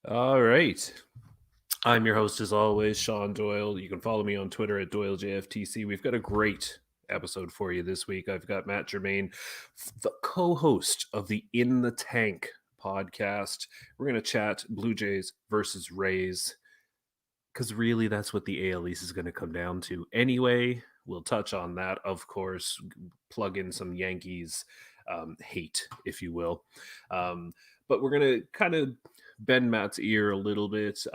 All right. I'm your host, as always, Shaun Doyle. You can follow me on Twitter at Doyle JFtC. We've got a great episode for you this week. I've got Mat Germain, the co-host of the In the Tank podcast. We're going to chat Blue Jays versus Rays, because really that's what the AL East is going to come down to. Anyway, we'll touch on that, of course, plug in some Yankees hate, if you will. But we're going to kind of bend Matt's ear a little bit,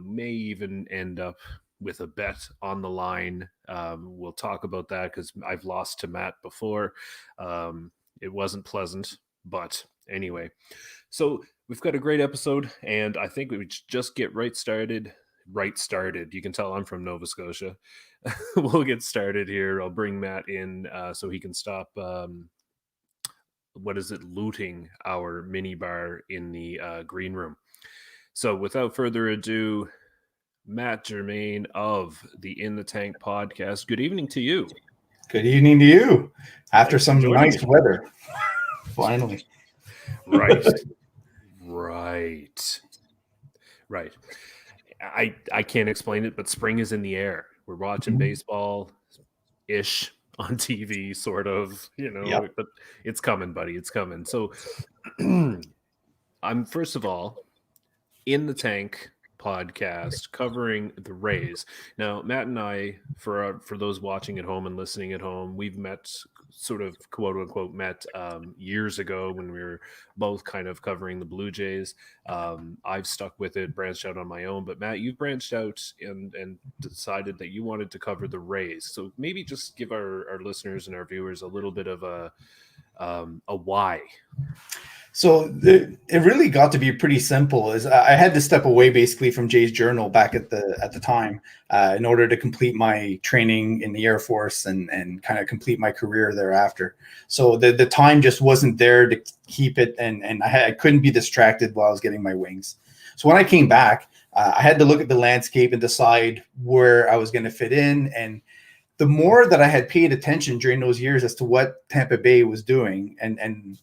may even end up with a bet on the line. We'll talk about that because I've lost to Matt before. It wasn't pleasant, but anyway. So we've got a great episode, and I think we just get right started. You can tell I'm from Nova Scotia. We'll get started here. I'll bring Matt in so he can stop looting our mini bar in the green room. So without further ado, Mat Germain of the In the Tank podcast. Good evening to you. Good evening to you. After some nice weather. Finally. Right. I can't explain it, but spring is in the air. We're watching baseball-ish on TV, sort of, Yep. But it's coming, buddy. It's coming. So I'm, first of all, In the Tank podcast covering the Rays. Now, Matt and I, for those watching at home and listening at home, we've met, sort of quote unquote met years ago when we were both kind of covering the Blue Jays. I've stuck with it, branched out on my own, but Matt, you've branched out and decided that you wanted to cover the Rays. So maybe just give our listeners and our viewers a little bit of a why. So it really got to be pretty simple. Is I had to step away basically from Jay's Journal back at the time in order to complete my training in the Air Force and kind of complete my career thereafter. So the time just wasn't there to keep it, and I couldn't be distracted while I was getting my wings. So when I came back, I had to look at the landscape and decide where I was going to fit in. And the more that I had paid attention during those years as to what Tampa Bay was doing and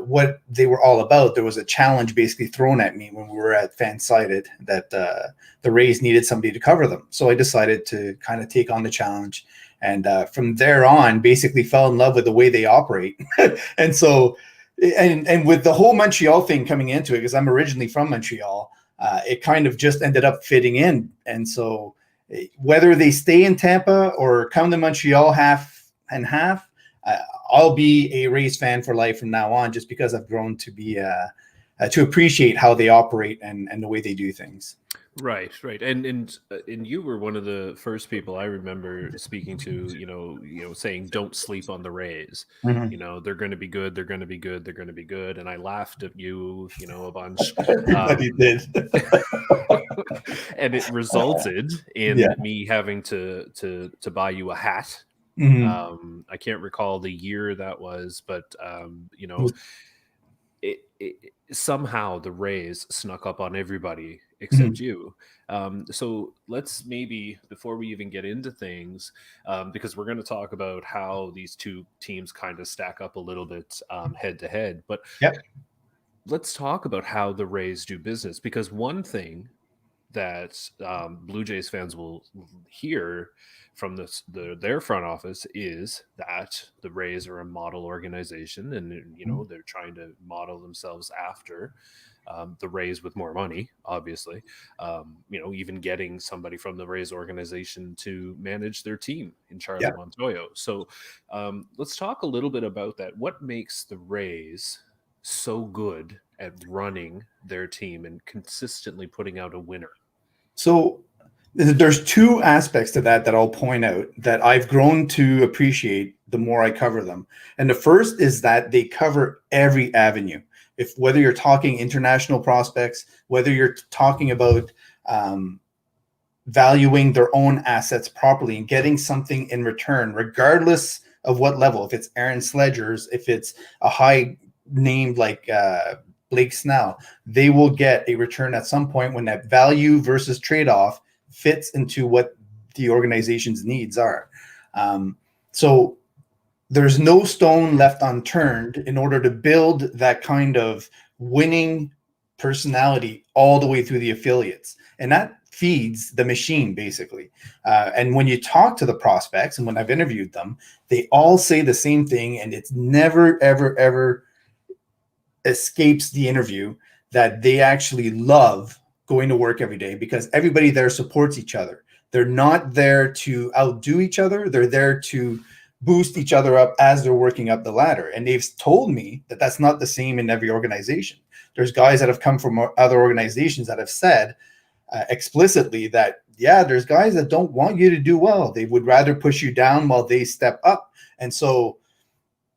what they were all about, there was a challenge basically thrown at me when we were at Fansided that the Rays needed somebody to cover them. So I decided to kind of take on the challenge. And from there on, basically fell in love with the way they operate. And so, and with the whole Montreal thing coming into it, because I'm originally from Montreal, it kind of just ended up fitting in. And so whether they stay in Tampa or come to Montreal half and half, I'll be a Rays fan for life from now on, just because I've grown to be to appreciate how they operate and the way they do things. Right. And you were one of the first people I remember speaking to, saying, don't sleep on the Rays. Mm-hmm. They're going to be good. They're going to be good. They're going to be good. And I laughed at you, a bunch. Everybody did. And it resulted in me having to buy you a hat. Mm-hmm. I can't recall the year that was, but somehow the Rays snuck up on everybody except you. So let's maybe, before we even get into things, because we're going to talk about how these two teams kind of stack up a little bit head to head, but let's talk about how the Rays do business, because one thing that Blue Jays fans will hear from their front office is that the Rays are a model organization, and they're trying to model themselves after the Rays with more money, obviously. Even getting somebody from the Rays organization to manage their team in Charlie Montoya. So let's talk a little bit about that. What makes the Rays so good at running their team and consistently putting out a winner? So there's two aspects to that I'll point out that I've grown to appreciate the more I cover them. And the first is that they cover every avenue. Whether you're talking international prospects, whether you're talking about valuing their asset assets properly and getting something in return, regardless of what level, if it's Aaron Sledgers, if it's a high name like Blake Snell, they will get a return at some point when that value versus trade-off fits into what the organization's needs are. So there's no stone left unturned in order to build that kind of winning personality all the way through the affiliates, and that feeds the machine basically. And when you talk to the prospects, and when I've interviewed them, they all say the same thing, and it's never, ever, ever escapes the interview that they actually love going to work every day because everybody there supports each other. They're not there to outdo each other. They're there to boost each other up as they're working up the ladder. And they've told me that that's not the same in every organization. There's guys that have come from other organizations that have said explicitly that, yeah, there's guys that don't want you to do well. They would rather push you down while they step up. And so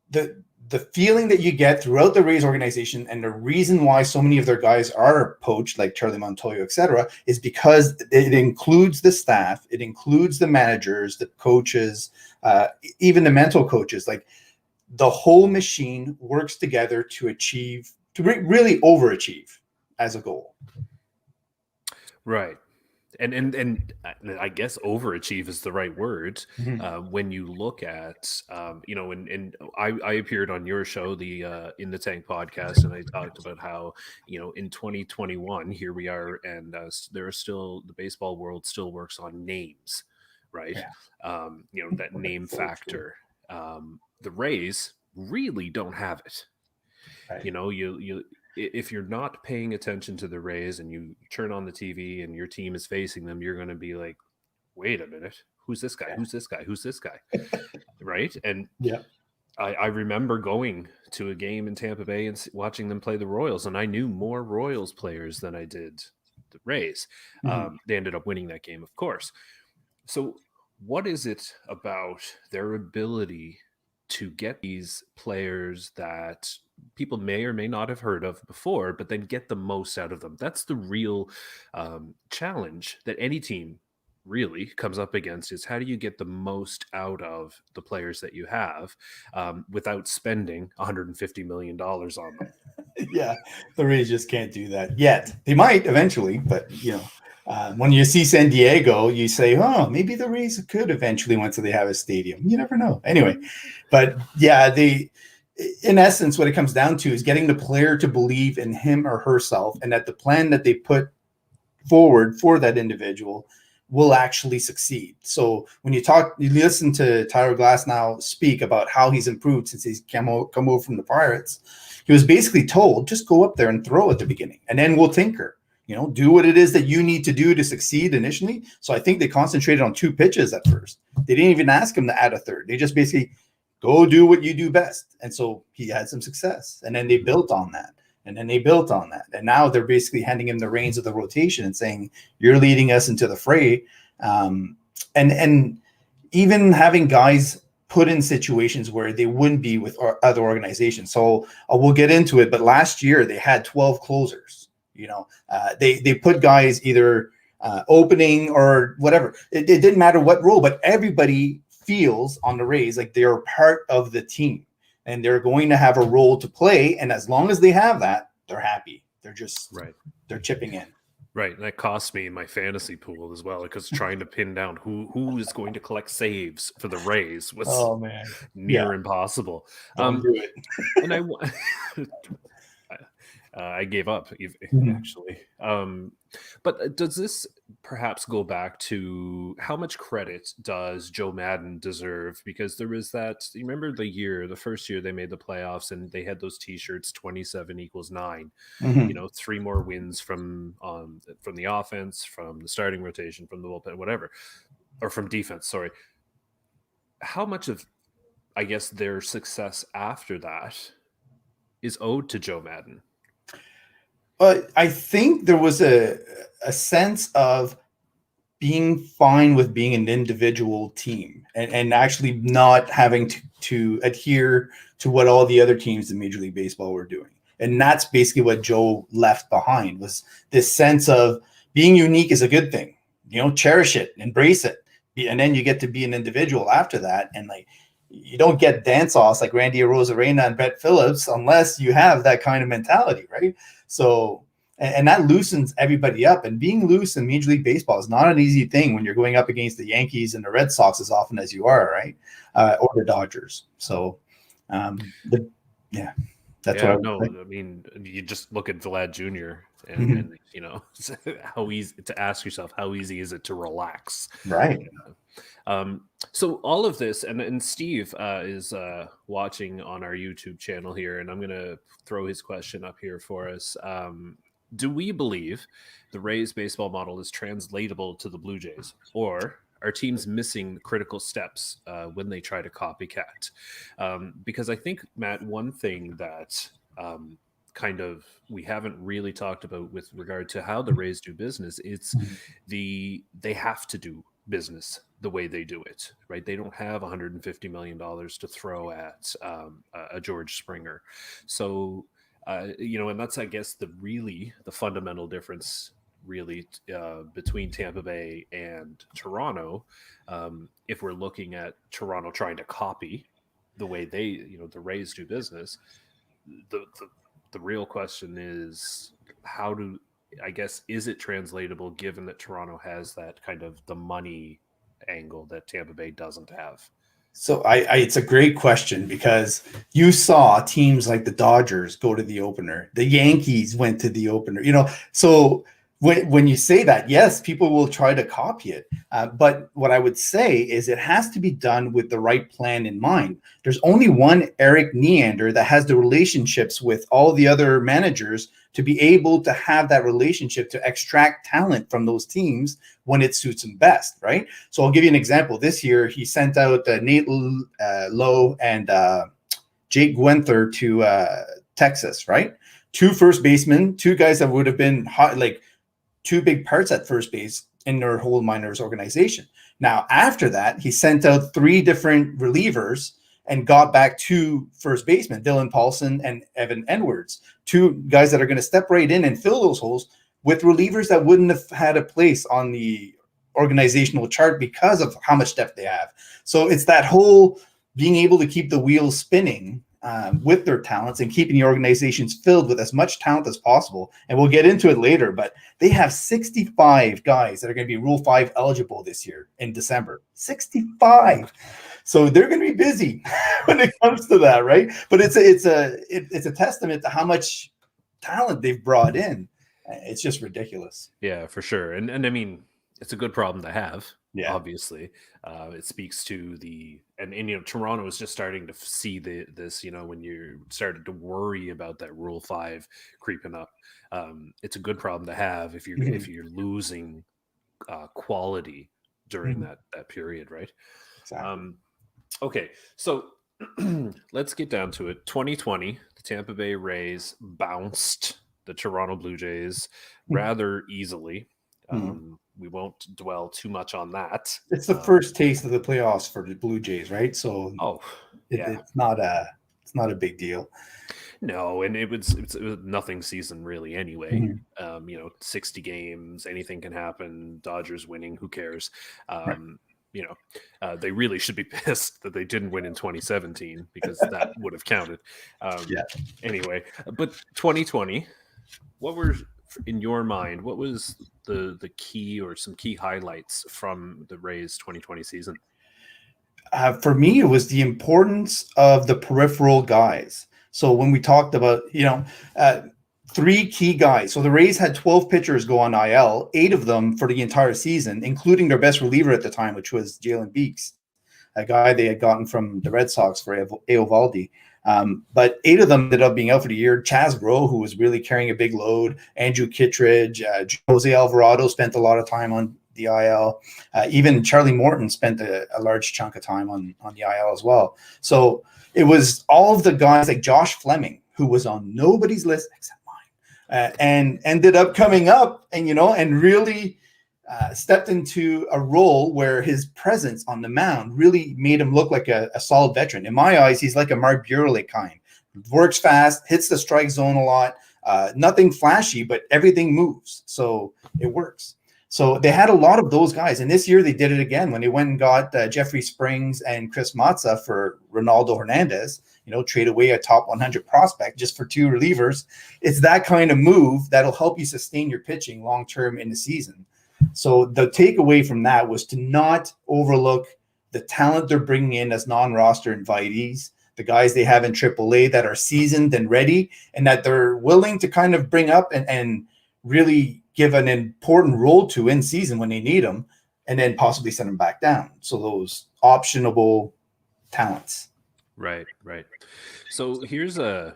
the feeling that you get throughout the Rays organization, and the reason why so many of their guys are poached, like Charlie Montoya, etc., is because it includes the staff, it includes the managers, the coaches, even the mental coaches. Like the whole machine works together to achieve, to really overachieve as a goal. Right. And I guess overachieve is the right word. When you look at, and I appeared on your show, the In the Tank podcast, and I talked about how, in 2021, here we are, and there are still, the baseball world still works on names, right? Yeah. That name factor. The Rays really don't have it. Right. If you're not paying attention to the Rays and you turn on the TV and your team is facing them, you're going to be like, wait a minute, who's this guy? Who's this guy? Who's this guy? Right. And yeah, I remember going to a game in Tampa Bay and watching them play the Royals, and I knew more Royals players than I did the Rays. They ended up winning that game, of course. So what is it about their ability to get these players that people may or may not have heard of before, but then get the most out of them? That's the real challenge that any team really comes up against, is how do you get the most out of the players that you have without spending $150 million on them? Yeah, the Rays just can't do that yet. They might eventually, but when you see San Diego, you say, oh, maybe the Rays could eventually once they have a stadium. You never know. Anyway, but yeah, in essence, what it comes down to is getting the player to believe in him or herself, and that the plan that they put forward for that individual will actually succeed. So when you listen to Tyler Glasnow speak about how he's improved since he's come over from the Pirates, he was basically told, just go up there and throw at the beginning, and then we'll tinker. Do what it is that you need to do to succeed initially. So I think they concentrated on 2 pitches at first. They didn't even ask him to add a third. They just basically go do what you do best. And so he had some success. And then they built on that. And then they built on that. And now they're basically handing him the reins of the rotation and saying, you're leading us into the fray. And even having guys put in situations where they wouldn't be with other organizations. So we'll get into it. But last year they had 12 closers. They put guys either opening or whatever. It didn't matter what role, but everybody feels on the Rays like they're part of the team and they're going to have a role to play. And as long as they have that, they're happy. They're just right. They're chipping in. Right. And that cost me in my fantasy pool as well, because trying to pin down who is going to collect saves for the Rays was near impossible. Don't do it. And I gave up, actually. But does this perhaps go back to how much credit does Joe Maddon deserve? Because there is that, you remember the first year they made the playoffs and they had those T-shirts, 27 equals 9. 3 more wins from the offense, from the starting rotation, from the bullpen, whatever, or from defense. Sorry. How much of, I guess, their success after that is owed to Joe Maddon? But I think there was a sense of being fine with being an individual team and actually not having to adhere to what all the other teams in Major League Baseball were doing. And that's basically what Joe left behind, was this sense of being unique is a good thing. Cherish it, embrace it. And then you get to be an individual after that. And you don't get dance-offs like Randy Arozarena and Brett Phillips unless you have that kind of mentality, right? So, and that loosens everybody up. And being loose in Major League Baseball is not an easy thing when you're going up against the Yankees and the Red Sox as often as you are, right? Or the Dodgers. So, yeah. That's what I Yeah, would no, say. I mean, you just look at Vlad Jr. Mhm. and how easy to ask yourself, how easy is it to relax? Right. So all of this, and Steve is watching on our YouTube channel here, and I'm going to throw his question up here for us. Do we believe the Rays baseball model is translatable to the Blue Jays, or are teams missing critical steps when they try to copycat? Because I think, Matt, one thing that kind of we haven't really talked about with regard to how the Rays do business, it's Mhm. they have to do business the way they do it, right? They don't have $150 million to throw at a George Springer. So, and that's, I guess, the fundamental difference really between Tampa Bay and Toronto. If we're looking at Toronto trying to copy the way the Rays do business, the, the, the real question is how do, I guess, is it translatable given that Toronto has that kind of the money angle that Tampa Bay doesn't have? So it's a great question because you saw teams like the Dodgers go to the opener. The Yankees went to the opener. So when you say that, yes, people will try to copy it. But what I would say is it has to be done with the right plan in mind. There's only one Eric Neander that has the relationships with all the other managers to be able to have that relationship to extract talent from those teams when it suits him best, right? So I'll give you an example. This year, he sent out Nate Lowe and Jake Guenther to Texas, right? Two first basemen, two guys that would have been hot, like two big parts at first base in their whole minors organization. Now, after that, he sent out three different relievers and got back two first basemen, Dylan Paulson and Evan Edwards, two guys that are going to step right in and fill those holes with relievers that wouldn't have had a place on the organizational chart because of how much depth they have. So it's that whole being able to keep the wheels spinning with their talents and keeping the organizations filled with as much talent as possible. And we'll get into it later, but they have 65 guys that are going to be Rule 5 eligible this year in December. 65. So they're going to be busy when it comes to that, right? But it's a testament to how much talent they've brought in. It's just ridiculous. Yeah, for sure. And I mean, it's a good problem to have. Yeah. Obviously, it speaks to Toronto is just starting to see this. When you started to worry about that Rule 5 creeping up, it's a good problem to have if you're losing quality during that period, right? Exactly. Okay, so let's get down to it. 2020, the Tampa Bay Rays bounced the Toronto Blue Jays rather easily. We won't dwell too much on that. It's the first taste of the playoffs for the Blue Jays, right? So yeah, it's not a big deal. No, and it was nothing season really anyway. 60 games, anything can happen. Dodgers winning, who cares? They really should be pissed that they didn't win in 2017 because that would have counted. Anyway, but 2020, in your mind, what was the key or some key highlights from the Rays 2020 season? For me, it was the importance of the peripheral guys. So when we talked about, three key guys. So the Rays had 12 pitchers go on IL, 8 of them for the entire season, including their best reliever at the time, which was Jalen Beeks, a guy they had gotten from the Red Sox for Eovaldi. But 8 of them ended up being out for the year. Chaz Rowe, who was really carrying a big load, Andrew Kittredge, Jose Alvarado spent a lot of time on the IL. Even Charlie Morton spent a large chunk of time on the IL as well. So it was all of the guys like Josh Fleming, who was on nobody's list except mine, and ended up coming up and really stepped into a role where his presence on the mound really made him look like a solid veteran. In my eyes, he's like a Mark Buehrle kind. Works fast, hits the strike zone a lot. Nothing flashy, but everything moves. So it works. So they had a lot of those guys. And this year they did it again when they went and got Jeffrey Springs and Chris Mazza for Ronaldo Hernandez, trade away a top 100 prospect just for 2 relievers. It's that kind of move that'll help you sustain your pitching long-term in the season. So the takeaway from that was to not overlook the talent they're bringing in as non-roster invitees, the guys they have in AAA that are seasoned and ready, and that they're willing to kind of bring up and really give an important role to in season when they need them, and then possibly send them back down. So those optionable talents. Right. So here's an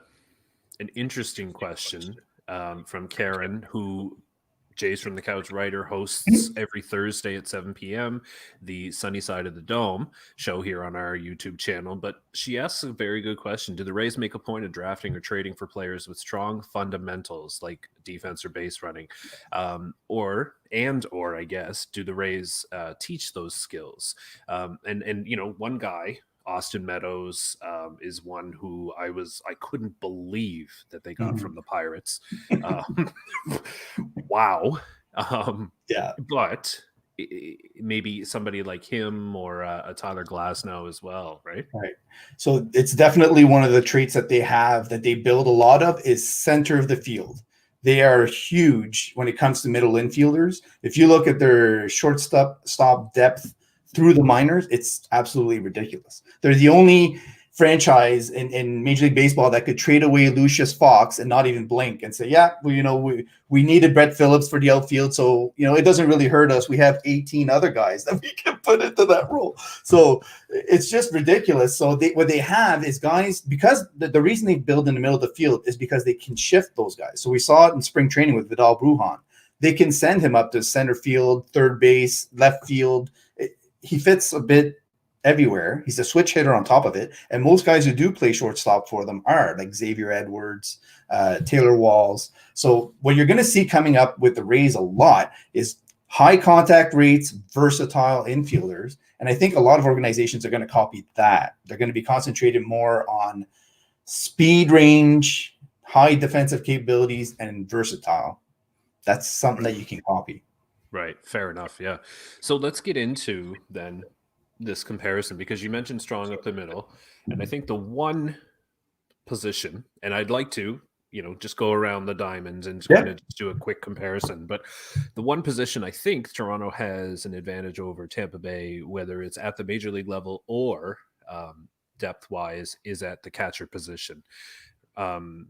interesting question from Karen, who Jays from the Couch writer hosts every Thursday at 7 p.m. the Sunny Side of the Dome show here on our YouTube channel. But she asks a very good question. Do the Rays make a point of drafting or trading for players with strong fundamentals like defense or base running? Or I guess, do the Rays teach those skills? And one guy, Austin Meadows, is one who I couldn't believe that they got from the Pirates. Wow. Yeah. But maybe somebody like him or a Tyler Glasnow as well, right? Right. So it's definitely one of the traits that they have that they build a lot of is center of the field. They are huge when it comes to middle infielders. If you look at their shortstop depth through the minors, it's absolutely ridiculous. They're the only franchise in Major League Baseball that could trade away Lucius Fox and not even blink and say, yeah, well, we needed Brett Phillips for the outfield, so it doesn't really hurt us. We have 18 other guys that we can put into that role. So it's just ridiculous. So what they have is guys, because the reason they build in the middle of the field is because they can shift those guys. So we saw it in spring training with Vidal Brujan. They can send him up to center field, third base, left field. He fits a bit everywhere. He's a switch hitter on top of it. And most guys who do play shortstop for them are like Xavier Edwards, Taylor Walls. So what you're going to see coming up with the Rays a lot is high contact rates, versatile infielders. And I think a lot of organizations are going to copy that. They're going to be concentrated more on speed, range, high defensive capabilities, and versatile. That's something that you can copy. Right. Fair enough. Yeah. So let's get into then this comparison, because you mentioned strong up the middle. And I think the one position, and I'd like to, just go around the diamonds and kind of just do a quick comparison. But the one position I think Toronto has an advantage over Tampa Bay, whether it's at the major league level or depth wise, is at the catcher position.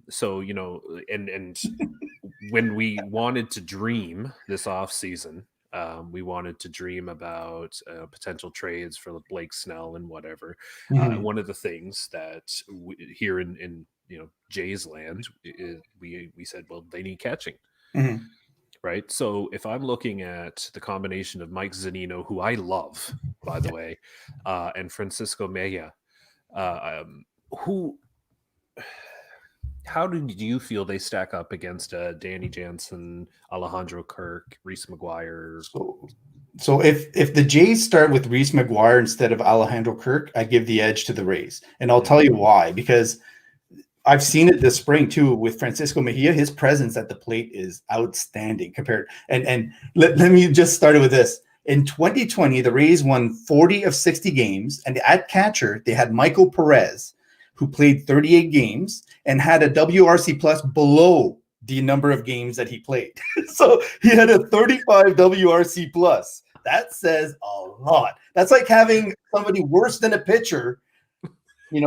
So, and when we wanted to dream this offseason, we wanted to dream about potential trades for Blake Snell and whatever. One of the things that here in Jays land, we said, well, they need catching. Right. So if I'm looking at the combination of Mike Zunino, who I love, by the way, and Francisco Mejia, how do you feel they stack up against Danny Jansen, Alejandro Kirk, Reese McGuire? So if the Jays start with Reese McGuire instead of Alejandro Kirk, I give the edge to the Rays. And I'll tell you why, because I've seen it this spring too with Francisco Mejia. His presence at the plate is outstanding compared. And let me just start with this. In 2020, the Rays won 40 of 60 games. And at catcher, they had Michael Perez, who played 38 games and had a WRC plus below the number of games that he played. So he had a 35 WRC plus. That says a lot. That's like having somebody worse than a pitcher, in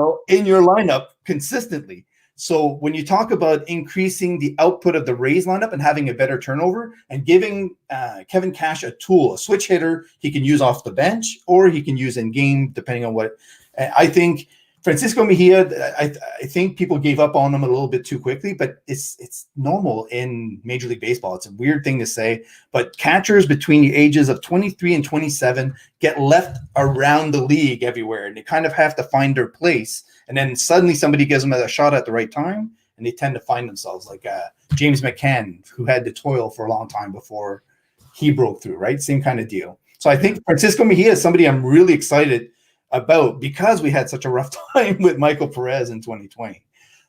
your lineup consistently. So when you talk about increasing the output of the Rays lineup and having a better turnover and giving Kevin Cash a tool, a switch hitter he can use off the bench or he can use in game, depending on what I think. Francisco Mejia, I think people gave up on him a little bit too quickly, but it's normal in Major League Baseball. It's a weird thing to say, but catchers between the ages of 23 and 27 get left around the league everywhere, and they kind of have to find their place. And then suddenly somebody gives them a shot at the right time, and they tend to find themselves like James McCann, who had to toil for a long time before he broke through, right? Same kind of deal. So I think Francisco Mejia is somebody I'm really excited about because we had such a rough time with Michael Perez in 2020.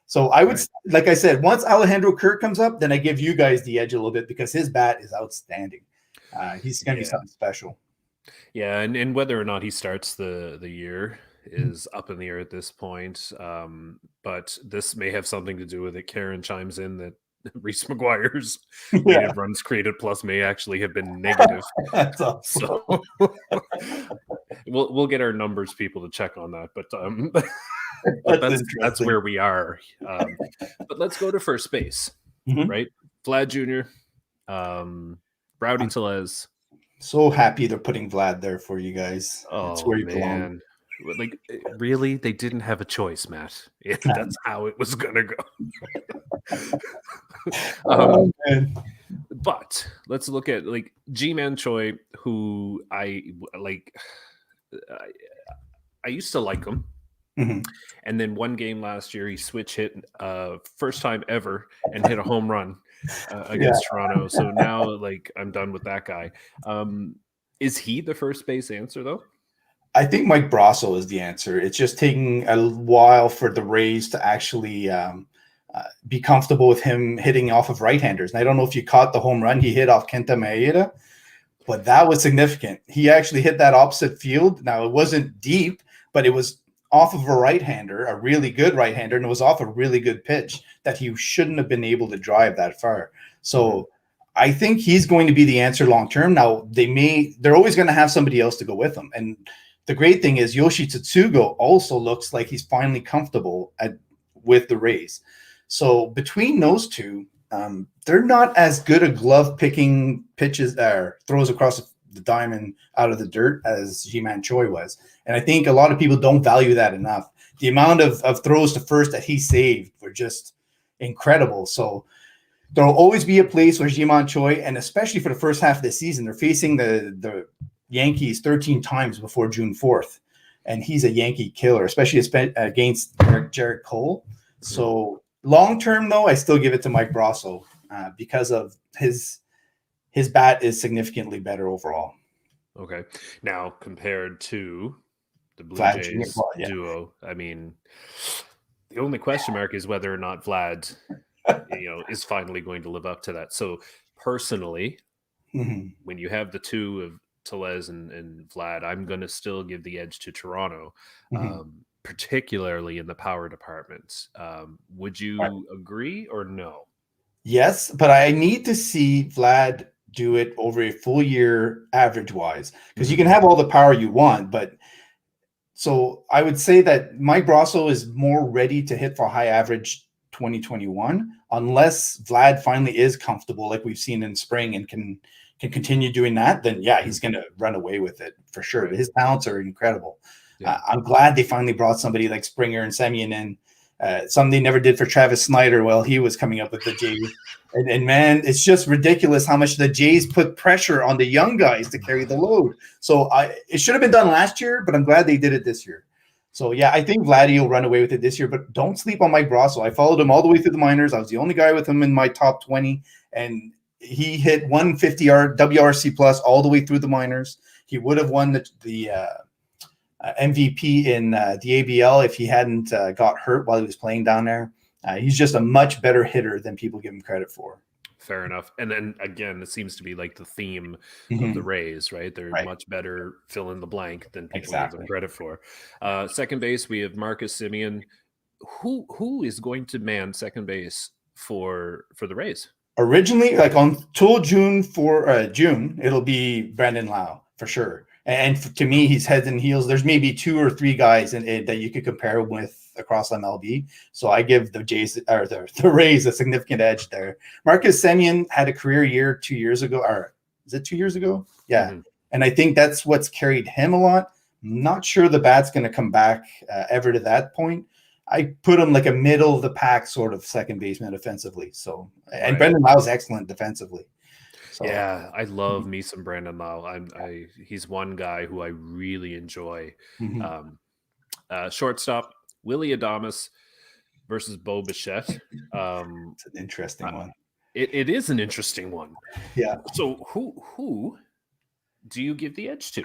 So I would, like I said, once Alejandro Kirk comes up, then I give you guys the edge a little bit because his bat is outstanding. He's going to be something special. Yeah, and whether or not he starts the year is up in the air at this point. But this may have something to do with it. Karen chimes in that Reese McGuire's weighted runs created plus may actually have been negative. That's awesome. So we'll get our numbers people to check on that, but but that's where we are. But let's go to first base, right? Vlad Jr., Rowdy Tellez. So happy they're putting Vlad there for you guys. It's Oh where you man, like really, they didn't have a choice, Matt. That's how it was gonna go. Man. But let's look at like Ji-Man Choi, who I like. I used to like him. And then one game last year, he switch hit first time ever and hit a home run against Toronto. So now, like, I'm done with that guy. Is he the first base answer, though? I think Mike Brasso is the answer. It's just taking a while for the Rays to actually be comfortable with him hitting off of right-handers. And I don't know if you caught the home run he hit off Kenta Maeda, but that was significant. He actually hit that opposite field. Now, it wasn't deep, but it was off of a right-hander, a really good right-hander, and it was off a really good pitch that he shouldn't have been able to drive that far. So I think he's going to be the answer long-term. Now, they're always going to have somebody else to go with him. And the great thing is Yoshi Tsutsugo also looks like he's finally comfortable with the Rays. So between those two, they're not as good a glove-picking pitches or throws across the diamond out of the dirt as Ji-Man Choi was. And I think a lot of people don't value that enough. The amount of throws to first that he saved were just incredible. So there will always be a place where Ji-Man Choi, and especially for the first half of the season, they're facing the Yankees 13 times before June 4th. And he's a Yankee killer, especially against Jared Cole. So long-term, though, I still give it to Mike Brasso because of his bat is significantly better overall. Okay. Now, compared to the Blue Vlad Jays duo, I mean, the only question mark is whether or not Vlad, is finally going to live up to that. So personally, when you have the two of Tellez and Vlad, I'm going to still give the edge to Toronto, particularly in the power department. Would you agree or no? Yes, but I need to see Vlad do it over a full year average wise, because you can have all the power you want, but so I would say that Mike Brasso is more ready to hit for high average 2021 unless Vlad finally is comfortable like we've seen in spring and can continue doing that. Then he's going to run away with it for sure. His talents are incredible. I'm glad they finally brought somebody like Springer and Semien in. Something they never did for Travis Snyder while he was coming up with the Jays. And man, it's just ridiculous how much the Jays put pressure on the young guys to carry the load. So it should have been done last year, but I'm glad they did it this year. So I think Vladdy will run away with it this year, but don't sleep on Mike Brasso. I followed him all the way through the minors. I was the only guy with him in my top 20, and he hit 150 WRC plus all the way through the minors. He would have won the MVP in the ABL if he hadn't got hurt while he was playing down there. He's just a much better hitter than people give him credit for. Fair enough. And then again, it seems to be like the theme of the Rays, right? They're much better fill in the blank than people give them credit for. Second base, we have Marcus Semien. Who is going to man second base for the Rays? Originally, like until June, it'll be Brandon Lau for sure. And to me, he's heads and heels. There's maybe 2 or 3 guys in it that you could compare him with across MLB. So I give the Jays or the Rays a significant edge there. Marcus Semien had a career year 2 years ago, or is it 2 years ago? Yeah. And I think that's what's carried him a lot. I'm not sure the bat's going to come back ever to that point. I put him like a middle of the pack sort of second baseman offensively. So, and Brendan Lau is excellent defensively. So, I love me some Brandon Lau. He's one guy who I really enjoy. Shortstop, Willy Adames versus Bo Bichette. It's an interesting one. It is an interesting one. Yeah. So who do you give the edge to?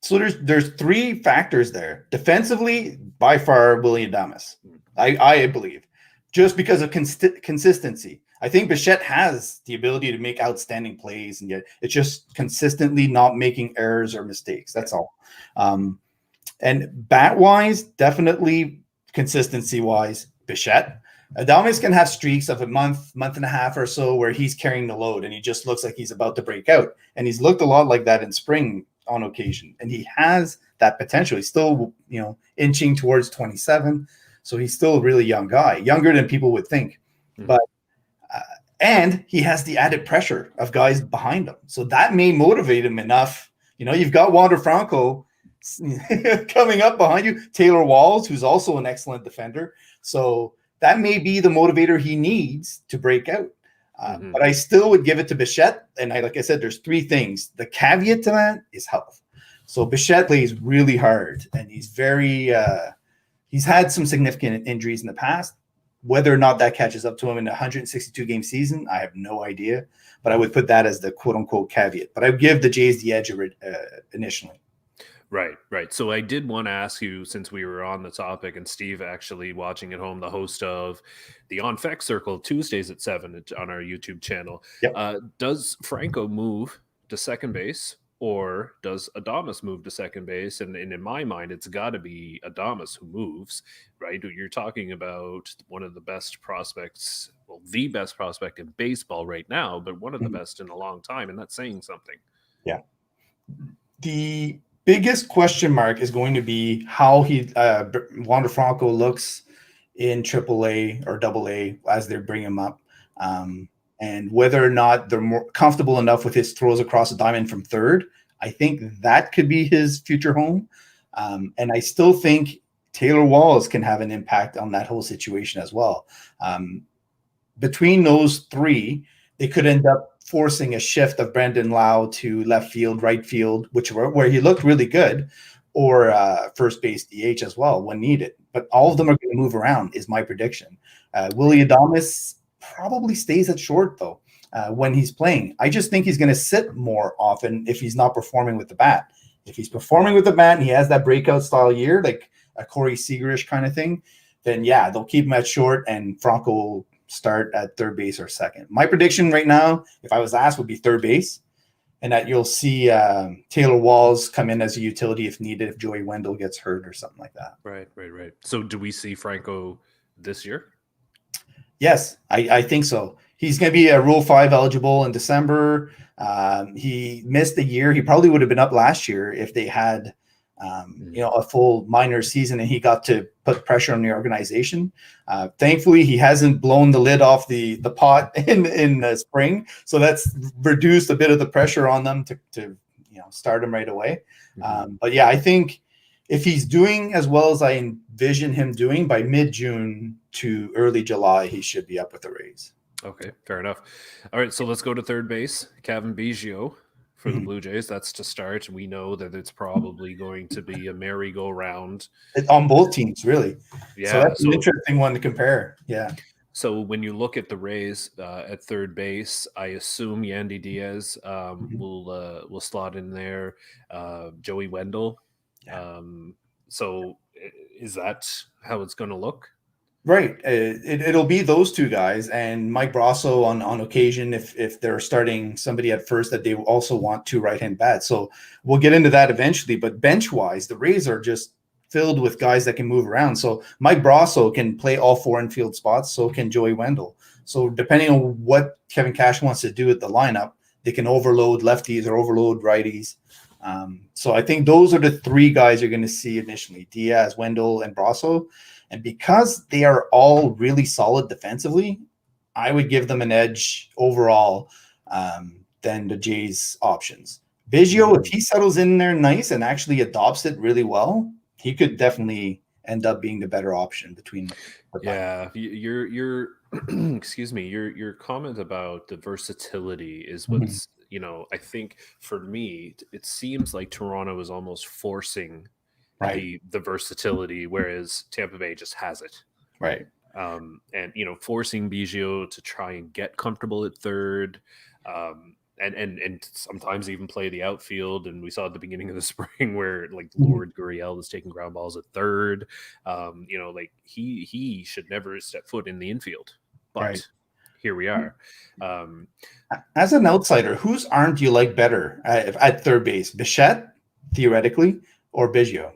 So there's 3 factors there. Defensively, by far, Willy Adames. I believe, just because of consistency. I think Bichette has the ability to make outstanding plays, and yet it's just consistently not making errors or mistakes. That's all. And bat-wise, definitely consistency-wise, Bichette. Adames can have streaks of a month and a half or so where he's carrying the load, and he just looks like he's about to break out. And he's looked a lot like that in spring on occasion, and he has that potential. He's still, inching towards 27, so he's still a really young guy, younger than people would think. But and he has the added pressure of guys behind him, so that may motivate him enough. You've got Wander Franco coming up behind you, Taylor Walls, who's also an excellent defender. So that may be the motivator he needs to break out. But I still would give it to Bichette. And like I said, there's three things. The caveat to that is health. So Bichette plays really hard, and he's he's had some significant injuries in the past. Whether or not that catches up to him in a 162-game season, I have no idea. But I would put that as the quote-unquote caveat. But I would give the Jays the edge initially. Right. So I did want to ask you, since we were on the topic, and Steve actually watching at home, the host of the On Feck Circle Tuesdays at 7 on our YouTube channel. Yep. Does Franco move to second base, or does Adames move to second base? And in my mind, it's got to be Adames who moves, right? You're talking about one of the best prospects, well, the best prospect in baseball right now, but one of the best in a long time, and that's saying something. Yeah. The biggest question mark is going to be how Wander Franco looks in AAA or AA as they bring him up, and whether or not they're more comfortable enough with his throws across the diamond from third. I think that could be his future home, and I still think Taylor Walls can have an impact on that whole situation as well. Between those three, they could end up forcing a shift of Brandon Lau to left field, right field, where he looked really good, or first base DH as well when needed. But all of them are going to move around, is my prediction. Willie Adames probably stays at short, though, when he's playing. I just think he's going to sit more often if he's not performing with the bat. If he's performing with the bat and he has that breakout style year, like a Corey Seager-ish kind of thing, then yeah, they'll keep him at short and Franco will start at third base or second. My prediction right now, if I was asked, would be third base, and that you'll see Taylor Walls come in as a utility if needed, if Joey Wendell gets hurt or something like that. Right. So do we see Franco this year? Yes, I think so. He's going to be a Rule 5 eligible in December. He missed a year. He probably would have been up last year if they had a full minor season and he got to put pressure on the organization. Thankfully, he hasn't blown the lid off the pot in the spring, so that's reduced a bit of the pressure on them to start him right away. But yeah, I think if he's doing as well as I envision him doing, by mid-June to early July, he should be up with the Rays. Okay, fair enough. All right, so let's go to third base. Cavan Biggio for the Blue Jays. That's to start. We know that it's probably going to be a merry-go-round. On both teams, really. Yeah. So that's an interesting one to compare. Yeah. So when you look at the Rays at third base, I assume Yandy Diaz will slot in there. Joey Wendell. Yeah. So is that how it's going to look? Right. It'll be those two guys and Mike Brasso on occasion if they're starting somebody at first that they also want two right-hand bats. So we'll get into that eventually. But bench-wise, the Rays are just filled with guys that can move around. So Mike Brasso can play all four infield spots. So can Joey Wendell. So depending on what Kevin Cash wants to do with the lineup, they can overload lefties or overload righties. So I think those are the three guys you're going to see initially: Diaz, Wendell, and Brasso. And because they are all really solid defensively, I would give them an edge overall than the Jays' options. Biggio, if he settles in there nice and actually adopts it really well, he could definitely end up being the better option between. Yeah, your excuse me, your comment about the versatility is what's I think for me it seems like Toronto is almost forcing the versatility, whereas Tampa Bay just has it. Right. And forcing Biggio to try and get comfortable at third, and sometimes even play the outfield. And we saw at the beginning of the spring where Lord Gurriel was taking ground balls at third. He should never step foot in the infield. But here we are. As an outsider, whose arm do you like better at third base? Bichette, theoretically, or Biggio?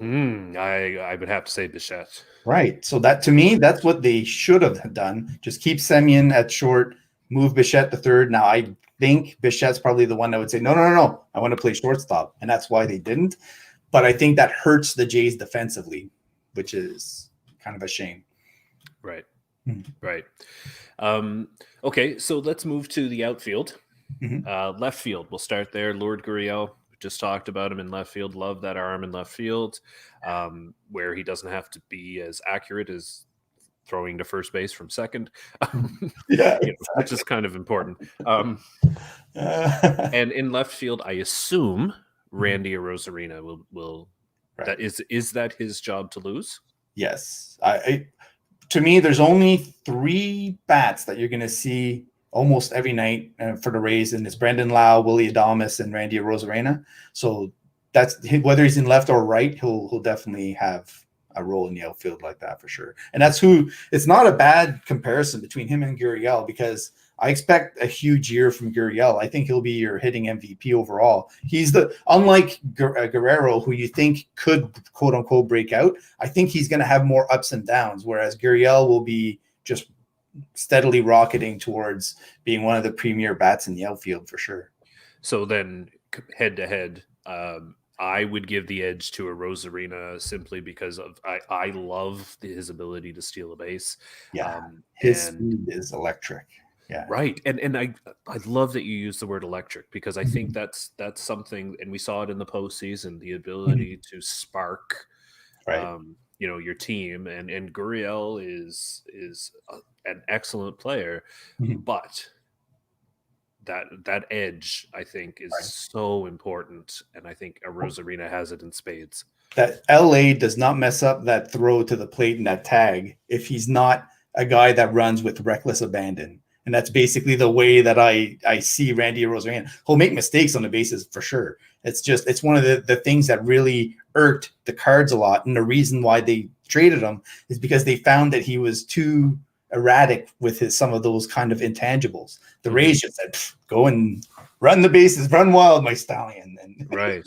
I would have to say Bichette. Right. So that, to me, that's what they should have done. Just keep Semien at short, move Bichette to third. Now, I think Bichette's probably the one that would say, no, I want to play shortstop. And that's why they didn't. But I think that hurts the Jays defensively, which is kind of a shame. Right. Right. Okay, so let's move to the outfield. Left field, we'll start there. Lord Gurriel, just talked about him in left field. Love that arm in left field, where he doesn't have to be as accurate as throwing to first base from second, which is kind of important. And in left field, I assume Randy Arozarena will right. Is that his job to lose? Yes. To me, there's only 3 bats that you're going to see almost every night for the Rays, and it's Brandon Lau, Willie Adames, and Randy Arozarena. So that's whether he's in left or right, he'll definitely have a role in the outfield like that for sure. And that's who. It's not a bad comparison between him and Gurriel, because I expect a huge year from Gurriel. I think he'll be your hitting MVP overall. He's unlike Guerrero, who you think could quote unquote break out. I think he's going to have more ups and downs, whereas Gurriel will be just steadily rocketing towards being one of the premier bats in the outfield for sure. So then head to head, I would give the edge to Arozarena simply because of I love his ability to steal a base. Yeah, his speed is electric. Yeah, right. And I love that you use the word electric, because I think that's something, and we saw it in the postseason, the ability to spark, your team. And Gurriel is an excellent player, but that edge, I think, is so important, and I think Arozarena has it in spades. That LA does not mess up that throw to the plate and that tag if he's not a guy that runs with reckless abandon. And that's basically the way that I see Randy Arozarena. He'll make mistakes on the bases for sure. It's one of the things that really irked the Cards a lot. And the reason why they traded him is because they found that he was too erratic with some of those kind of intangibles. The Rays just said, go and run the bases, run wild, my stallion. And right.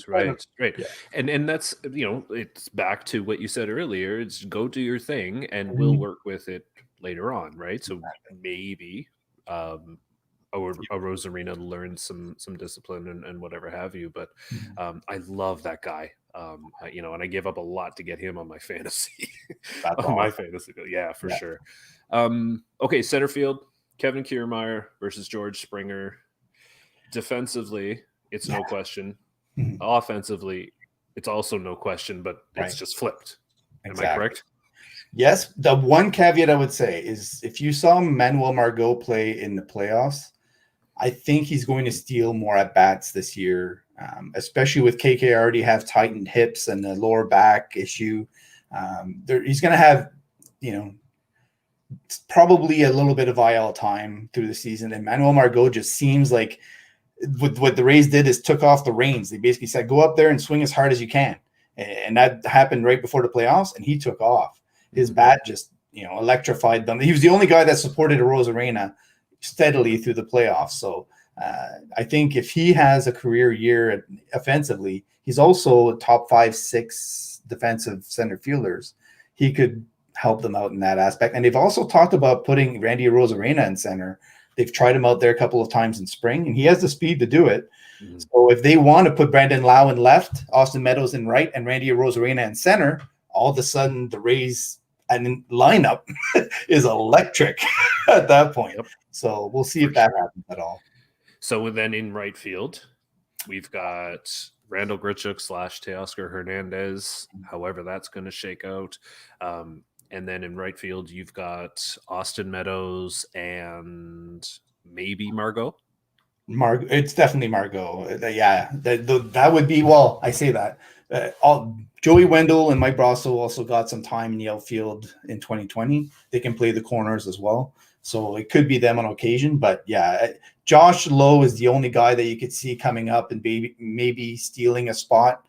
Yeah. And that's, it's back to what you said earlier. It's go do your thing, and we'll work with it later on, right? So maybe Arozarena learned some discipline and whatever have you, but I love that guy. And I gave up a lot to get him on my fantasy. My fantasy, yeah, for sure. Okay, center field, Kevin Kiermeier versus George Springer. Defensively, it's no question. Offensively, it's also no question, but it's just flipped. Am I correct? Yes. The one caveat I would say is if you saw Manuel Margot play in the playoffs, I think he's going to steal more at bats this year, especially with KK already have tightened hips and the lower back issue. He's going to have, probably a little bit of IL time through the season. And Manuel Margot just seems like what the Rays did is took off the reins. They basically said, go up there and swing as hard as you can. And that happened right before the playoffs, and he took off. His bat just, electrified them. He was the only guy that supported Arozarena steadily through the playoffs. So I think if he has a career year offensively, he's also a top 5-6 defensive center fielders. He could help them out in that aspect. And they've also talked about putting Randy Arozarena in center. They've tried him out there a couple of times in spring, and he has the speed to do it. So if they want to put Brandon Lau in left, Austin Meadows in right, and Randy Arozarena in center, all of a sudden the Rays and lineup is electric at that point. So we'll see if that happens at all. So then in right field, we've got Randall Grichuk / Teoscar Hernandez, however that's going to shake out. And then in right field, you've got Austin Meadows and maybe Margot. It's definitely Margot. That would be, I say that. Joey Wendell and Mike Brasso also got some time in the outfield in 2020. They can play the corners as well. So it could be them on occasion. But Josh Lowe is the only guy that you could see coming up and maybe stealing a spot.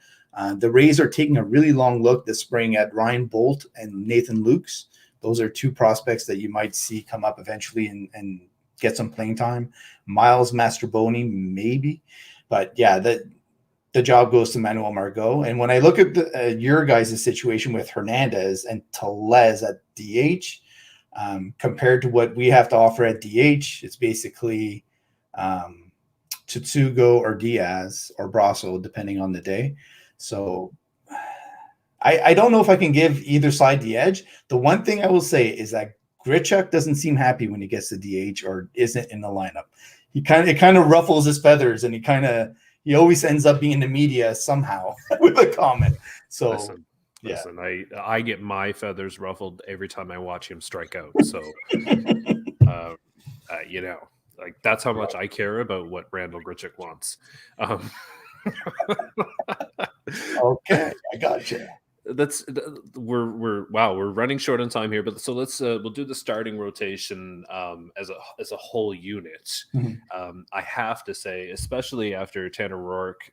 The Rays are taking a really long look this spring at Ryan Bolt and Nathan Lukes. Those are 2 prospects that you might see come up eventually and get some playing time. Miles Mastroboni, maybe. But the job goes to Manuel Margot. And when I look at your guys' situation with Hernandez and Tellez at DH, compared to what we have to offer at DH, it's basically Tsutsugo or Diaz or Brasso, depending on the day. So I don't know if I can give either side the edge. The one thing I will say is that Grichuk doesn't seem happy when he gets the DH or isn't in the lineup. It kind of ruffles his feathers, and he always ends up being in the media somehow with a comment. So listen, I get my feathers ruffled every time I watch him strike out. So you know, like that's how much I care about what Randall Grichuk wants. Okay, I gotcha. We're running short on time here, but so let's we'll do the starting rotation as a whole unit. I have to say, especially after Tanner Roark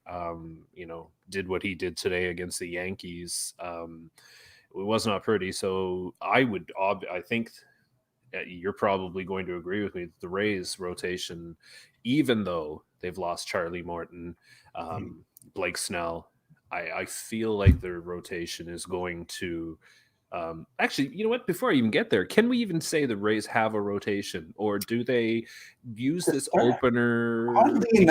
did what he did today against the Yankees, it was not pretty. So I think you're probably going to agree with me, the Rays rotation, even though they've lost Charlie Morton, Blake Snell, I feel like their rotation is going to actually, you know what? Before I even get there, can we even say the Rays have a rotation, or do they use this opener thing?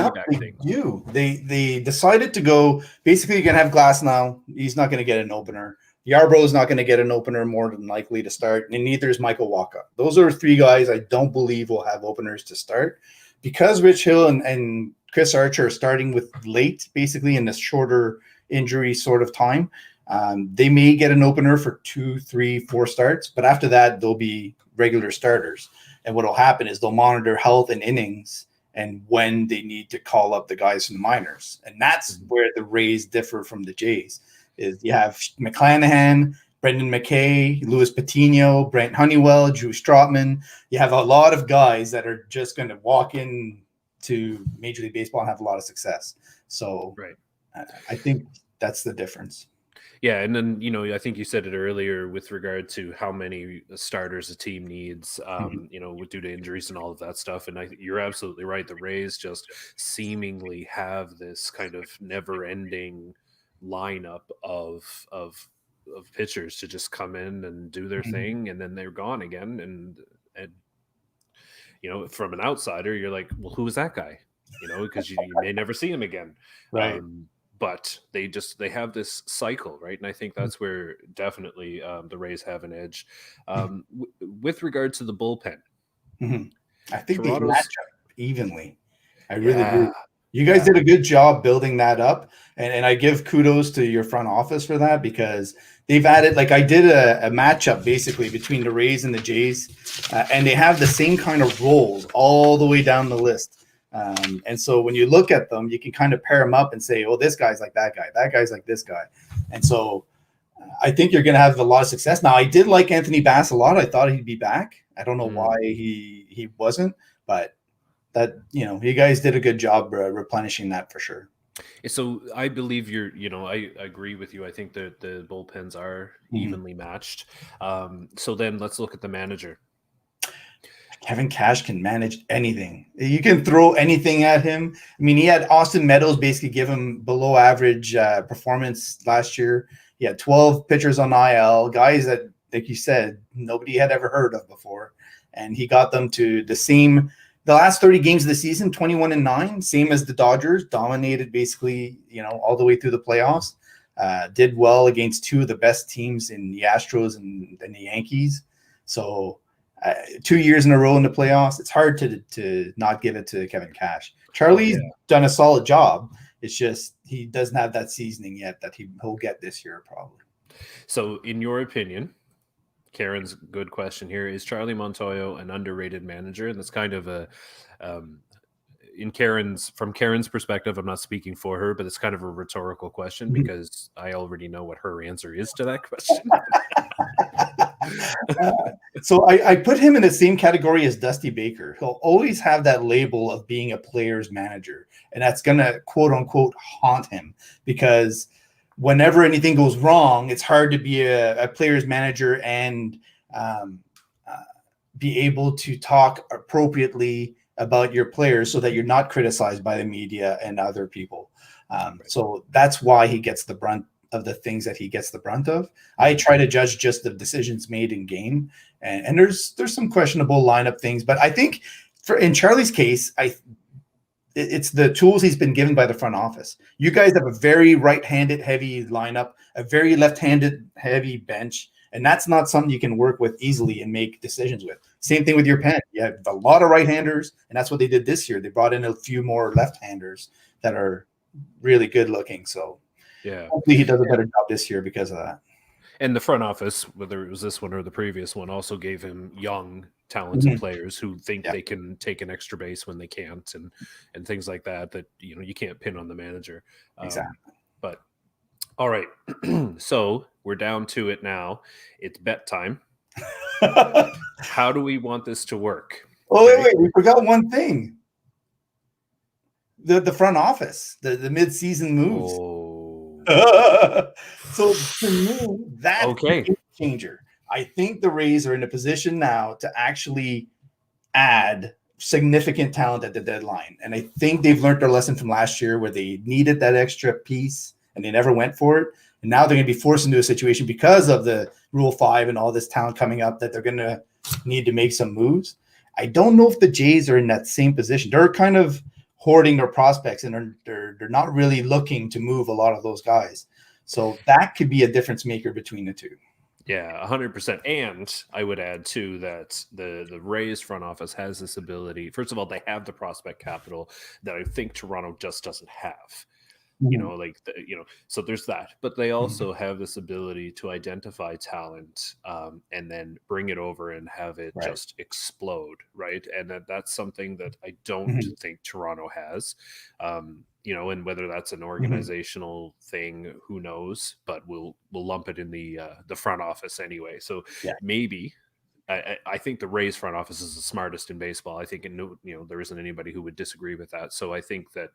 They decided to go. Basically, you're gonna have Glass now. He's not gonna get an opener. Yarbrough's not going to get an opener more than likely to start, and neither is Michael Wacha. Those are three guys I don't believe will have openers to start because Rich Hill and Chris Archer are starting with late, basically in this shorter injury sort of time. They may get an opener for 2, 3, 4 starts, but after that, they'll be regular starters. And what will happen is they'll monitor health and innings and when they need to call up the guys from the minors. And that's where the Rays differ from the Jays. Is you have McClanahan, Brendan McKay, Louis Patino, Brent Honeywell, Drew Strotman. You have a lot of guys that are just going to walk in to Major League Baseball and have a lot of success. So I think that's the difference. Yeah, and then, I think you said it earlier with regard to how many starters a team needs, due to injuries and all of that stuff. And you're absolutely right. The Rays just seemingly have this kind of never-ending lineup of pitchers to just come in and do their thing, and then they're gone again. And from an outsider, you're like, well, who is that guy? Because you may never see him again. Right. But they have this cycle, right? And I think that's where definitely the Rays have an edge. With regard to the bullpen, I think they match up evenly. I really do. You guys did a good job building that up, and I give kudos to your front office for that, because they've added, like I did a matchup basically between the Rays and the Jays, and they have the same kind of roles all the way down the list. And so when you look at them, you can kind of pair them up and say, oh, this guy's like that guy's like this guy. And so I think you're going to have a lot of success. Now, I did like Anthony Bass a lot. I thought he'd be back. I don't know why he wasn't, but that, you guys did a good job replenishing that for sure. So I believe I agree with you. I think that the bullpens are evenly matched. So then let's look at the manager. Kevin Cash can manage anything. You can throw anything at him. I mean, he had Austin Meadows basically give him below average performance last year. He had 12 pitchers on IL, guys that, like you said, nobody had ever heard of before. And he got them to the last 30 games of the season, 21-9, same as the Dodgers, dominated basically, all the way through the playoffs. Did well against two of the best teams in the Astros and the Yankees. So 2 years in a row in the playoffs, it's hard to not give it to Kevin Cash. Charlie's done a solid job. It's just he doesn't have that seasoning yet that he'll get this year probably. So in your opinion, Karen's good question here, is Charlie Montoya an underrated manager? And that's kind of from Karen's perspective, I'm not speaking for her, but it's kind of a rhetorical question because I already know what her answer is to that question. So I put him in the same category as Dusty Baker. He'll always have that label of being a player's manager, and that's going to quote unquote haunt him, because whenever anything goes wrong, it's hard to be a player's manager and be able to talk appropriately about your players so that you're not criticized by the media and other people. So that's why he gets the brunt of the things that he gets the brunt of. I try to judge just the decisions made in game, and there's some questionable lineup things, but I think in Charlie's case, It's the tools he's been given by the front office. You guys have a very right-handed heavy lineup, a very left-handed heavy bench, and that's not something you can work with easily and make decisions with. Same thing with your pen. You have a lot of right-handers, and that's what they did this year. They brought in a few more left-handers that are really good looking. So hopefully he does a better job this year because of that. And the front office, whether it was this one or the previous one, also gave him young, talented players who think they can take an extra base when they can't, and things like that you can't pin on the manager. Exactly. But all right, so we're down to it now. It's bet time. How do we want this to work? Oh, wait, we forgot one thing. The front office, the mid-season moves. So to me, that's a game changer. I think the Rays are in a position now to actually add significant talent at the deadline. And I think they've learned their lesson from last year where they needed that extra piece and they never went for it. And now they're going to be forced into a situation because of the Rule 5 and all this talent coming up that they're going to need to make some moves. I don't know if the Jays are in that same position. They're kind of hoarding their prospects and they're not really looking to move a lot of those guys. So that could be a difference maker between the two. Yeah, 100%. And I would add too that the Rays front office has this ability. First of all, they have the prospect capital that I think Toronto just doesn't have. So there's that, but they also have this ability to identify talent and then bring it over and have it just explode, right? And that's something that I don't think Toronto has, and whether that's an organizational thing, who knows? But we'll lump it in the front office anyway. So maybe. I think the Rays front office is the smartest in baseball. I think there isn't anybody who would disagree with that. So I think that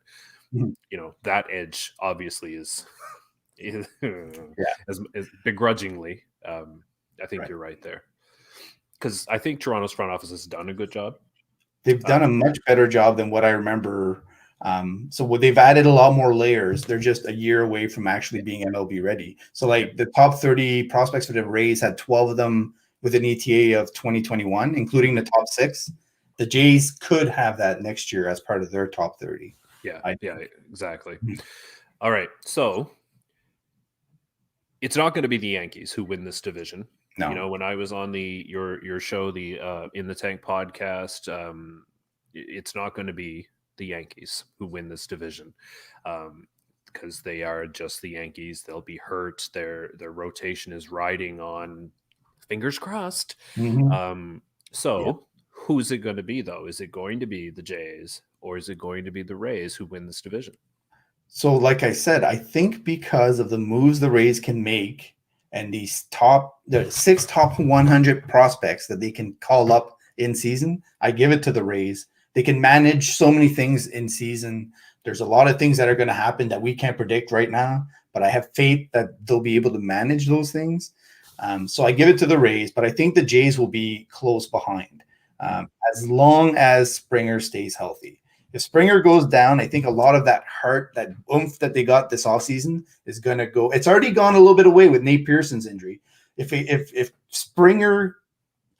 that edge obviously is as begrudgingly. I think you're right there, because I think Toronto's front office has done a good job. They've done a much better job than what I remember. So they've added a lot more layers. They're just a year away from actually being MLB ready. So like the top 30 prospects for the Rays had 12 of them with an ETA of 2021, including the top 6. The Jays could have that next year as part of their top 30. Yeah, exactly. All right, so it's not going to be the Yankees who win this division. No. When I was on your show, the In the Tank podcast, it's not going to be the Yankees who win this division, because they are just the Yankees. They'll be hurt. Their rotation is riding on fingers crossed. Who's it going to be, though? Is it going to be the Jays or is it going to be the Rays who win this division? So like I said, I think because of the moves the Rays can make and the 6 top 100 prospects that they can call up in season, I give it to the Rays. They can manage so many things in season. There's a lot of things that are going to happen that we can't predict right now, but I have faith that they'll be able to manage those things. So I give it to the Rays, but I think the Jays will be close behind as long as Springer stays healthy. If Springer goes down, I think a lot of that heart, that oomph that they got this offseason is going to go. It's already gone a little bit away with Nate Pearson's injury. If Springer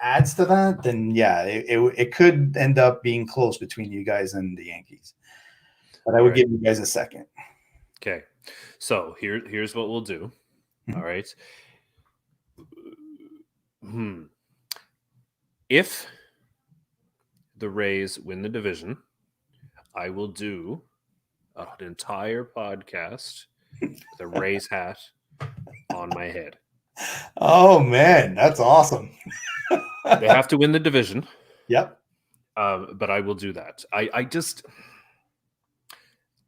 adds to that, then it could end up being close between you guys and the Yankees. But I would give you guys a second. Okay, so here's what we'll do. All right. If the Rays win the division, I will do an entire podcast with a Rays hat on my head. Oh, man, that's awesome. They have to win the division. Yep. But I will do that. I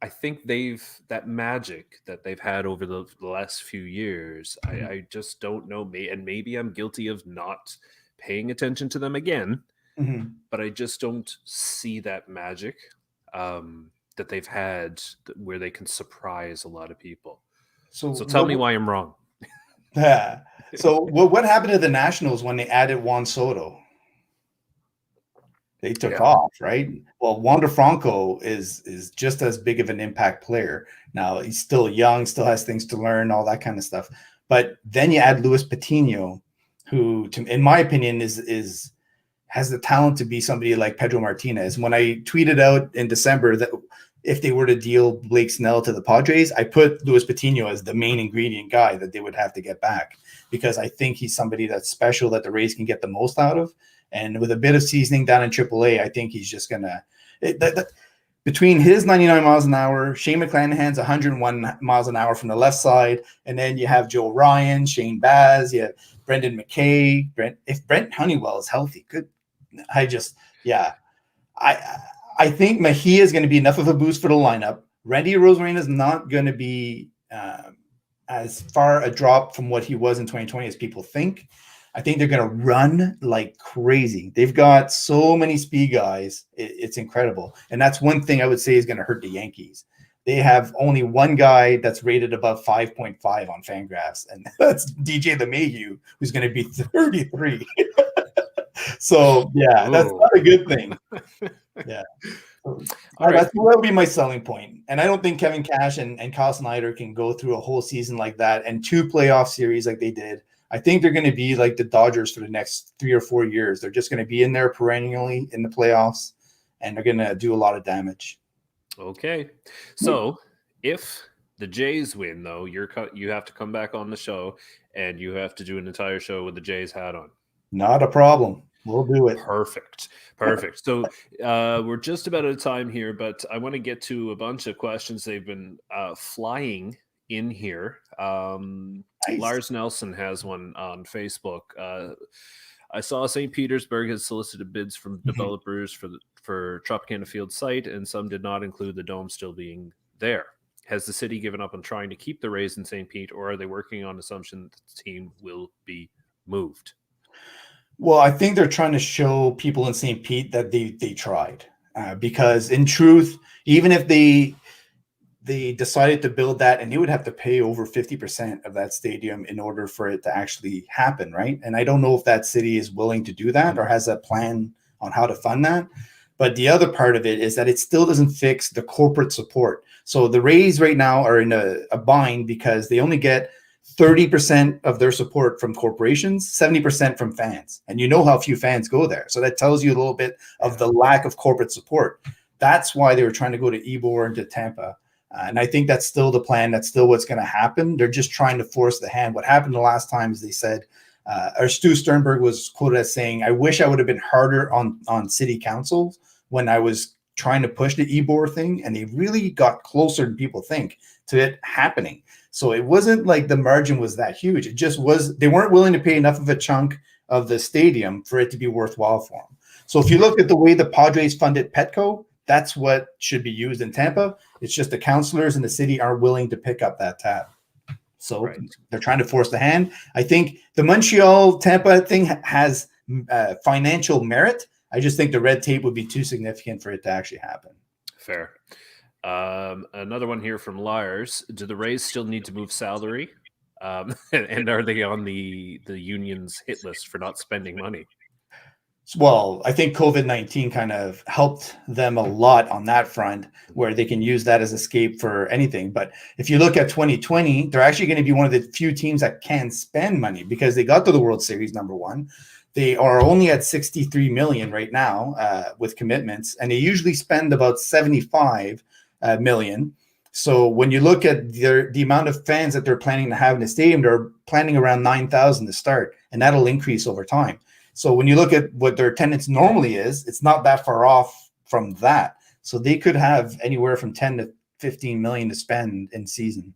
think that magic that they've had over the last few years, I just don't know. And maybe I'm guilty of not paying attention to them again, but I just don't see that magic that they've had where they can surprise a lot of people. So tell me why I'm wrong. Yeah. So what happened to the Nationals when they added Juan Soto? They took off, right? Well, Wander Franco is just as big of an impact player. Now, he's still young, still has things to learn, all that kind of stuff. But then you add Luis Patino, who, in my opinion, is has the talent to be somebody like Pedro Martinez. When I tweeted out in December that if they were to deal Blake Snell to the Padres, I put Luis Patino as the main ingredient guy that they would have to get back, because I think he's somebody that's special that the Rays can get the most out of. And with a bit of seasoning down in AAA, I think he's just going to – between his 99 miles an hour, Shane McClanahan's 101 miles an hour from the left side, and then you have Joe Ryan, Shane Baz, you have Brendan McKay. If Brent Honeywell is healthy, good. I think Mejia is going to be enough of a boost for the lineup. Randy Arozarena is not going to be as far a drop from what he was in 2020 as people think. I think they're going to run like crazy. They've got so many speed guys. It's incredible. And that's one thing I would say is going to hurt the Yankees. They have only one guy that's rated above 5.5 on Fangraphs, and that's DJ LeMahieu, who's going to be 33. So, yeah, that's not a good thing. Yeah. That would be my selling point. And I don't think Kevin Cash and Kyle Snyder can go through a whole season like that and 2 playoff series like they did. I think they're going to be like the Dodgers for the next 3 or 4 years. They're just going to be in there perennially in the playoffs, and they're going to do a lot of damage. Okay. So if the Jays win, though, you have to come back on the show, and you have to do an entire show with the Jays hat on. Not a problem. We'll do it. Perfect. So we're just about out of time here, but I want to get to a bunch of questions. They've been flying in here. Nice. Lars Nelson has one on Facebook. I saw St. Petersburg has solicited bids from developers for Tropicana Field site, and some did not include the dome still being there. Has the city given up on trying to keep the Rays in St. Pete, or are they working on assumption that the team will be moved? Well, I think they're trying to show people in St. Pete that they tried, because in truth, even if they decided to build that, and they would have to pay over 50% of that stadium in order for it to actually happen, right? And I don't know if that city is willing to do that or has a plan on how to fund that. But the other part of it is that it still doesn't fix the corporate support. So the Rays right now are in a bind because they only get 30% of their support from corporations, 70% from fans. And you know how few fans go there. So that tells you a little bit of the lack of corporate support. That's why they were trying to go to Ybor and to Tampa. And I think that's still the plan. That's still what's going to happen. They're just trying to force the hand. What happened the last time is they said, or Stu Sternberg was quoted as saying, I wish I would have been harder on city councils when I was trying to push the Ybor thing. And they really got closer than people think to it happening. So it wasn't like the margin was that huge. It just was, they weren't willing to pay enough of a chunk of the stadium for it to be worthwhile for them. So if you look at the way the Padres funded Petco, that's what should be used in Tampa. It's just the councilors in the city aren't willing to pick up that tab. So They're trying to force the hand. I think the Montreal-Tampa thing has financial merit. I just think the red tape would be too significant for it to actually happen. Fair. Another one here from Lars. Do the Rays still need to move salary? And are they on the union's hit list for not spending money? Well, I think COVID-19 kind of helped them a lot on that front, where they can use that as escape for anything. But if you look at 2020, they're actually going to be one of the few teams that can spend money because they got to the World Series, number one. They are only at 63 million right now with commitments, and they usually spend about 75 million. So when you look at the amount of fans that they're planning to have in the stadium, they're planning around 9,000 to start, and that'll increase over time. So when you look at what their attendance normally is, it's not that far off from that. So they could have anywhere from 10 to 15 million to spend in season.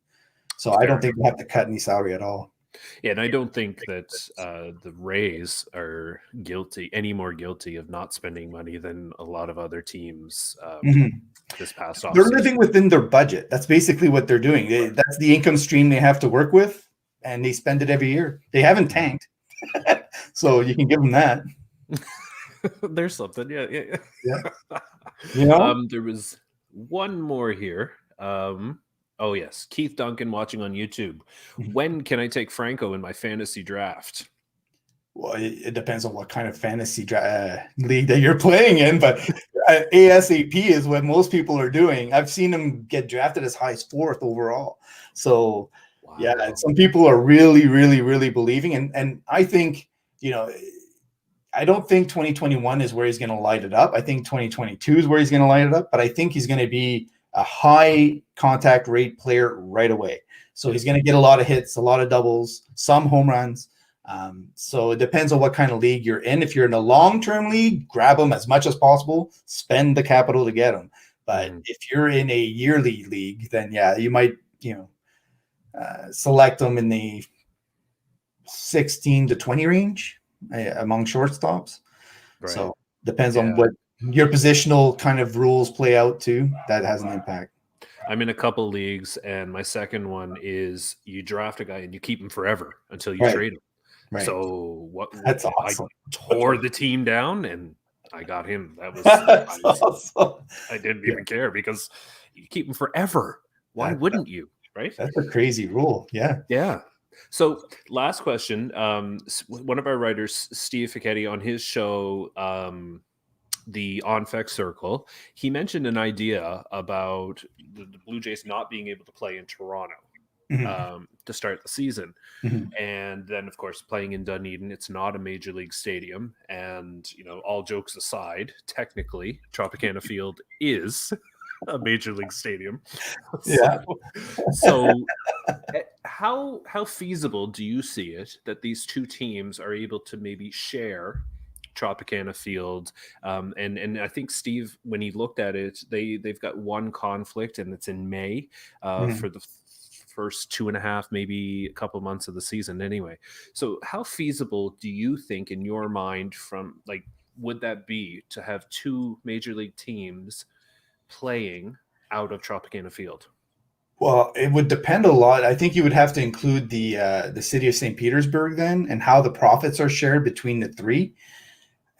So I don't think they have to cut any salary at all. Yeah, and I don't think that the Rays are any more guilty of not spending money than a lot of other teams this past offseason. They're living within their budget. That's basically what they're doing. That's the income stream they have to work with, and they spend it every year. They haven't tanked. So you can give them that. There's something. Yeah. You know? There was one more here. Oh, yes. Keith Duncan watching on YouTube. When can I take Franco in my fantasy draft? Well, it depends on what kind of fantasy league that you're playing in, but ASAP is what most people are doing. I've seen him get drafted as high as 4th overall. So, wow. Yeah, some people are really, really, really believing. And I think, I don't think 2021 is where he's going to light it up. I think 2022 is where he's going to light it up, but I think he's going to be a high contact rate player right away. So he's going to get a lot of hits, a lot of doubles, some home runs. So it depends on what kind of league you're in. If you're in a long-term league, grab him as much as possible, spend the capital to get him. But if you're in a yearly league, then yeah, you might, select them in the 16 to 20 range among shortstops. Right. So depends on what your positional kind of rules play out too. That has an impact. I'm in a couple leagues, and my second one is you draft a guy and you keep him forever until you trade him. Right. So that's awesome. I tore the team down and I got him. That was awesome. I didn't even care because you keep him forever. Why wouldn't you? Right? That's a crazy rule. Yeah. Yeah. So last question. One of our writers, Steve Fichetti, on his show, the On-Fec Circle, he mentioned an idea about the Blue Jays not being able to play in Toronto to start the season. And then, of course, playing in Dunedin, it's not a major league stadium. And, all jokes aside, technically, Tropicana Field is a major league stadium. So how feasible do you see it that these two teams are able to maybe share Tropicana Field? And I think Steve, when he looked at it, they've got one conflict, and it's in May for the first 2.5, maybe a couple months of the season anyway. So how feasible do you think in your mind would that be to have two major league teams playing out of Tropicana Field? Well, it would depend a lot. I think you would have to include the city of St. Petersburg then, and how the profits are shared between the three.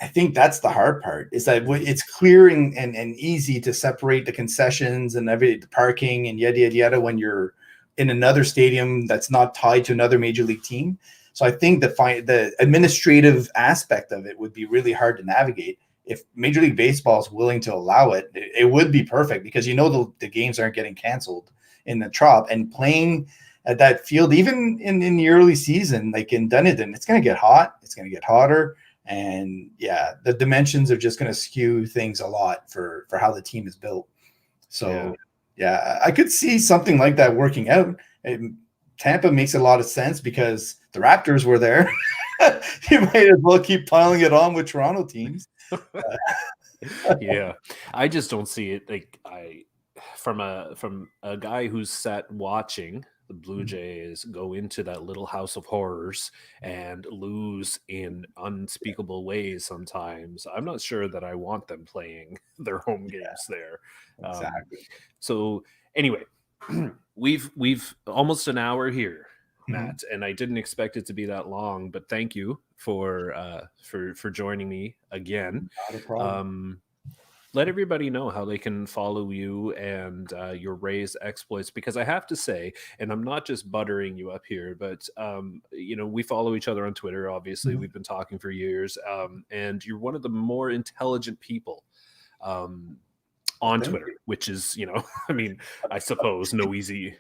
I think that's the hard part, is that it's clear and easy to separate the concessions and the parking and yada, yada, yada when you're in another stadium that's not tied to another major league team. So I think the administrative aspect of it would be really hard to navigate. If Major League Baseball is willing to allow it, it would be perfect, because the games aren't getting canceled in the Trop, and playing at that field, even in the early season, like in Dunedin, it's going to get hot. It's going to get hotter. And yeah, the dimensions are just going to skew things a lot for how the team is built. So yeah, I could see something like that working out. Tampa makes a lot of sense because the Raptors were there. You might as well keep piling it on with Toronto teams. Yeah, I just don't see it. From a guy who's sat watching the Blue Jays go into that little house of horrors and lose in unspeakable ways sometimes, I'm not sure that I want them playing their home games there. Exactly. So anyway, we've almost an hour here, Matt, and I didn't expect it to be that long, but thank you for joining me again. Not a problem. Let everybody know how they can follow you and your Rays exploits, because I have to say, and I'm not just buttering you up here, but we follow each other on Twitter. Obviously, we've been talking for years, and you're one of the more intelligent people on Twitter, which is, I suppose no easy,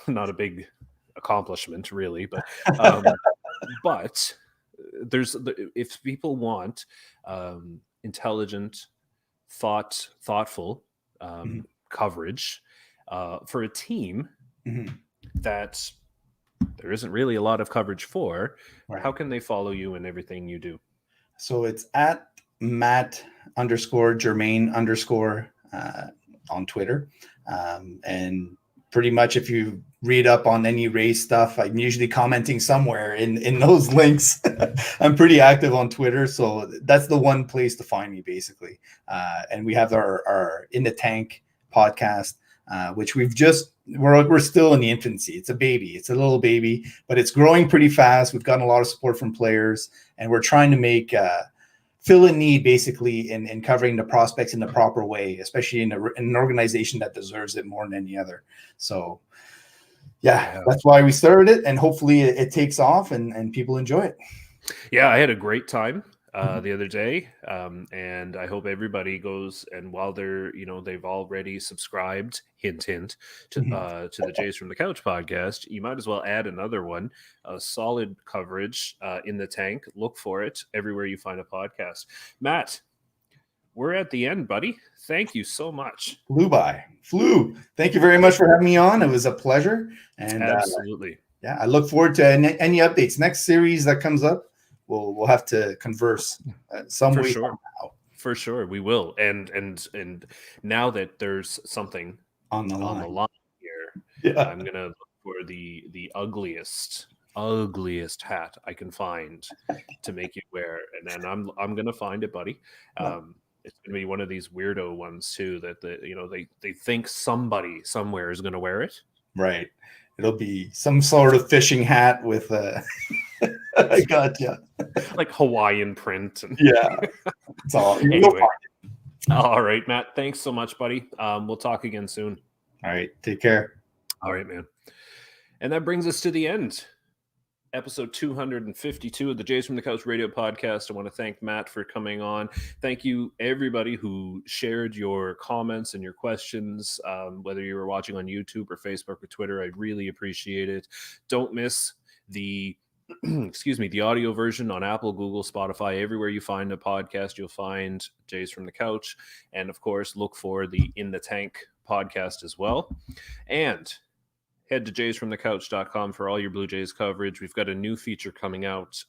not a big accomplishment really, but but if people want intelligent, thoughtful coverage for a team that there isn't really a lot of coverage for, how can they follow you and everything you do? So it's at Mat _Germain_ on Twitter. And pretty much if you read up on any Rays stuff, I'm usually commenting somewhere in those links. I'm pretty active on Twitter, so that's the one place to find me, basically. And we have our In the Tank podcast, which we're still in the infancy. It's a baby. It's a little baby, but it's growing pretty fast. We've gotten a lot of support from players, and we're trying to fill a need, basically, in covering the prospects in the proper way, especially in an organization that deserves it more than any other. So yeah, that's why we started it, and hopefully it takes off and people enjoy it. Yeah, I had a great time the other day, and I hope everybody goes, and while they're, they've already subscribed, hint hint, to the Jays from the Couch podcast, you might as well add another one. Solid coverage in the tank. Look for it everywhere you find a podcast. Matt, we're at the end, buddy. Thank you so much. Flew. Thank you very much for having me on. It was a pleasure. And absolutely. I look forward to any updates. Next series that comes up, we'll have to converse some way somehow. For sure, we will. And now that there's something on the line here, I'm gonna look for the ugliest hat I can find to make you wear, and then I'm gonna find it, buddy. It's gonna be one of these weirdo ones too that they think somebody somewhere is gonna wear it. Right. It'll be some sort of fishing hat with a I gotcha. Like Hawaiian print. It's all. Anyway. All right, Matt. Thanks so much, buddy. We'll talk again soon. All right. Take care. All right, man. And that brings us to the end. Episode 252 of the Jays from the Couch radio podcast. I want to thank Matt for coming on. Thank you, everybody who shared your comments and your questions, whether you were watching on YouTube or Facebook or Twitter. I really appreciate it. Don't miss the the audio version on Apple, Google, Spotify. Everywhere you find a podcast, you'll find Jays from the Couch. And of course, look for the In the Tank podcast as well. And head to jaysfromthecouch.com for all your Blue Jays coverage. We've got a new feature coming out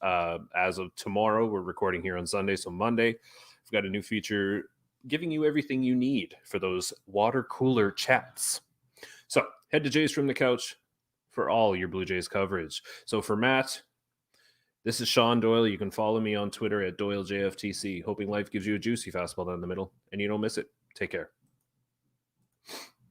as of tomorrow. We're recording here on Sunday, so Monday, we've got a new feature giving you everything you need for those water cooler chats. So head to Jays from the Couch for all your Blue Jays coverage. So for Matt, this is Shaun Doyle. You can follow me on Twitter at DoyleJFtC. Hoping life gives you a juicy fastball down the middle and you don't miss it. Take care.